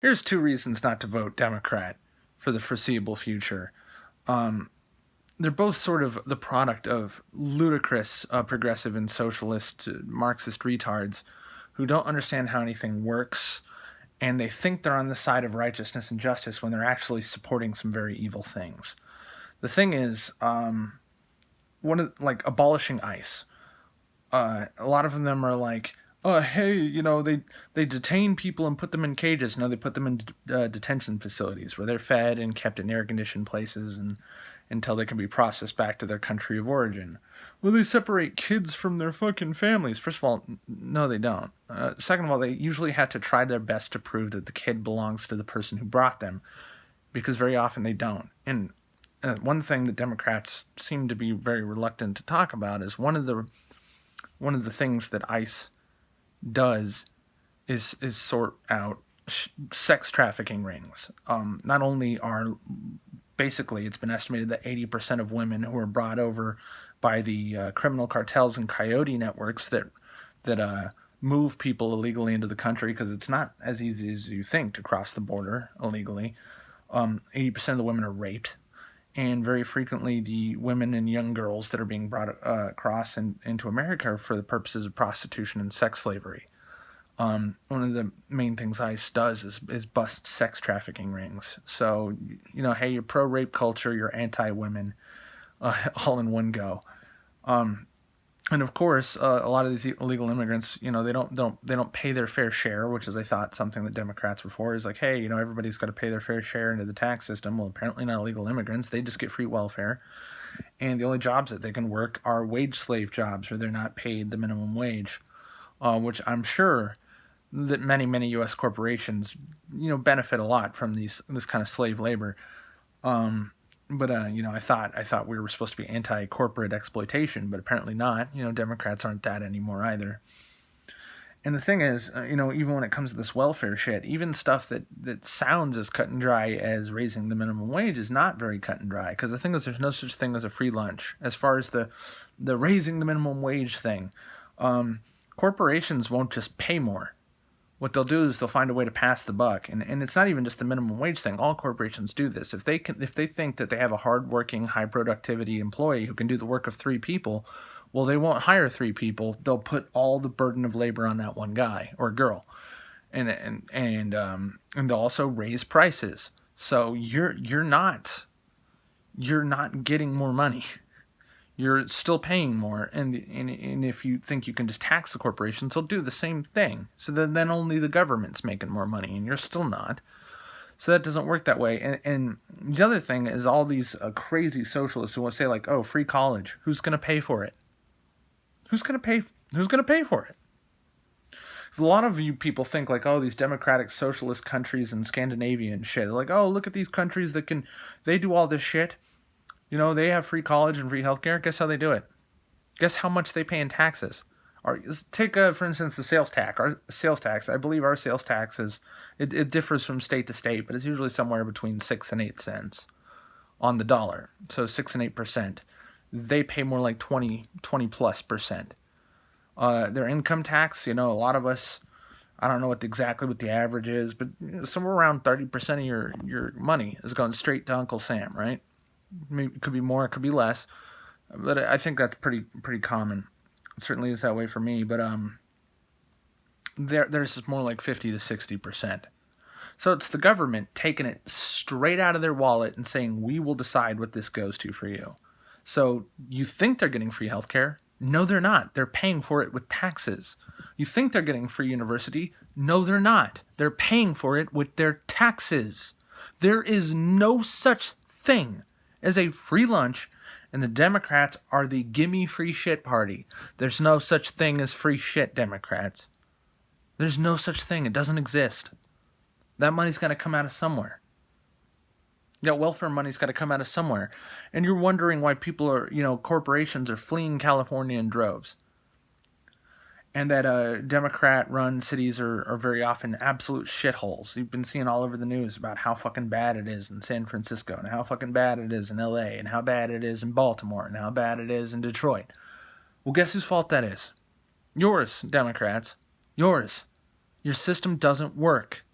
Here's two reasons not to vote Democrat for the foreseeable future. Um, they're both sort of the product of ludicrous progressive and socialist Marxist retards who don't understand how anything works, and they think they're on the side of righteousness and justice when they're actually supporting some very evil things. The thing is, one of like abolishing ICE. A lot of them are like, oh, hey, they detain people and put them in cages. No, they put them in detention facilities where they're fed and kept in air conditioned places and until they can be processed back to their country of origin. Well, they separate kids from their fucking families. First of all, no, they don't. Second of all, they usually have to try their best to prove that the kid belongs to the person who brought them, because very often they don't. And one thing that Democrats seem to be very reluctant to talk about is one of the things that ICE does is sort out sex trafficking rings. Not only are basically it's been estimated that 80% of women who are brought over by the criminal cartels and coyote networks that move people illegally into the country, because it's not as easy as you think to cross the border illegally. 80% of the women are raped, and very frequently the women and young girls that are being brought across into America are for the purposes of prostitution and sex slavery. One of the main things ICE does is bust sex trafficking rings. So, hey, you're pro-rape culture, you're anti-women, all in one go. And of course, a lot of these illegal immigrants, they don't pay their fair share, which is, I thought, something that Democrats were for. Is like, hey, everybody's got to pay their fair share into the tax system. Well, apparently not illegal immigrants; they just get free welfare, and the only jobs that they can work are wage slave jobs, or they're not paid the minimum wage, which I'm sure that many U.S. corporations, benefit a lot from this kind of slave labor. But I thought we were supposed to be anti-corporate exploitation, but apparently not. Democrats aren't that anymore either. And the thing is, even when it comes to this welfare shit, even stuff that sounds as cut and dry as raising the minimum wage is not very cut and dry. Because the thing is, there's no such thing as a free lunch. As far as the raising the minimum wage thing, corporations won't just pay more. What they'll do is they'll find a way to pass the buck, and it's not even just the minimum wage thing. All corporations do this. If they think that they have a hardworking, high productivity employee who can do the work of 3 people, well, they won't hire 3 people. They'll put all the burden of labor on that one guy or girl, and they'll also raise prices. So you're not getting more money. You're still paying more, and if you think you can just tax the corporations, they'll do the same thing. So then only the government's making more money, and you're still not. So that doesn't work that way. And the other thing is all these crazy socialists who want to say like, oh, free college. Who's going to pay for it? Who's going to pay for it? Because a lot of you people think like, oh, these democratic socialist countries in Scandinavia and shit. They're like, oh, look at these countries they do all this shit. They have free college and free healthcare. Guess how they do it? Guess how much they pay in taxes? Take, for instance, the sales tax. Our sales tax, I believe our sales tax it differs from state to state, but it's usually somewhere between 6 and 8 cents on the dollar. So 6 and 8%. They pay more like 20 plus percent. Their income tax, a lot of us, I don't know exactly what the average is, but somewhere around 30% of your money is going straight to Uncle Sam, right? Maybe it could be more, it could be less, but I think that's pretty common. It certainly is that way for me. But there's more like 50 to 60%. So it's the government taking it straight out of their wallet and saying, we will decide what this goes to for you. So you think they're getting free healthcare? No, they're not. They're paying for it with taxes. You think they're getting free university? No, they're not. They're paying for it with their taxes. There is no such thing as a free lunch, and the Democrats are the gimme free shit party. There's no such thing as free shit, Democrats. There's no such thing. It doesn't exist. That money's got to come out of somewhere. That welfare money's got to come out of somewhere. And you're wondering why people are, corporations are fleeing California in droves. And that Democrat-run cities are very often absolute shitholes. You've been seeing all over the news about how fucking bad it is in San Francisco, and how fucking bad it is in LA, and how bad it is in Baltimore, and how bad it is in Detroit. Well, guess whose fault that is? Yours, Democrats. Yours. Your system doesn't work.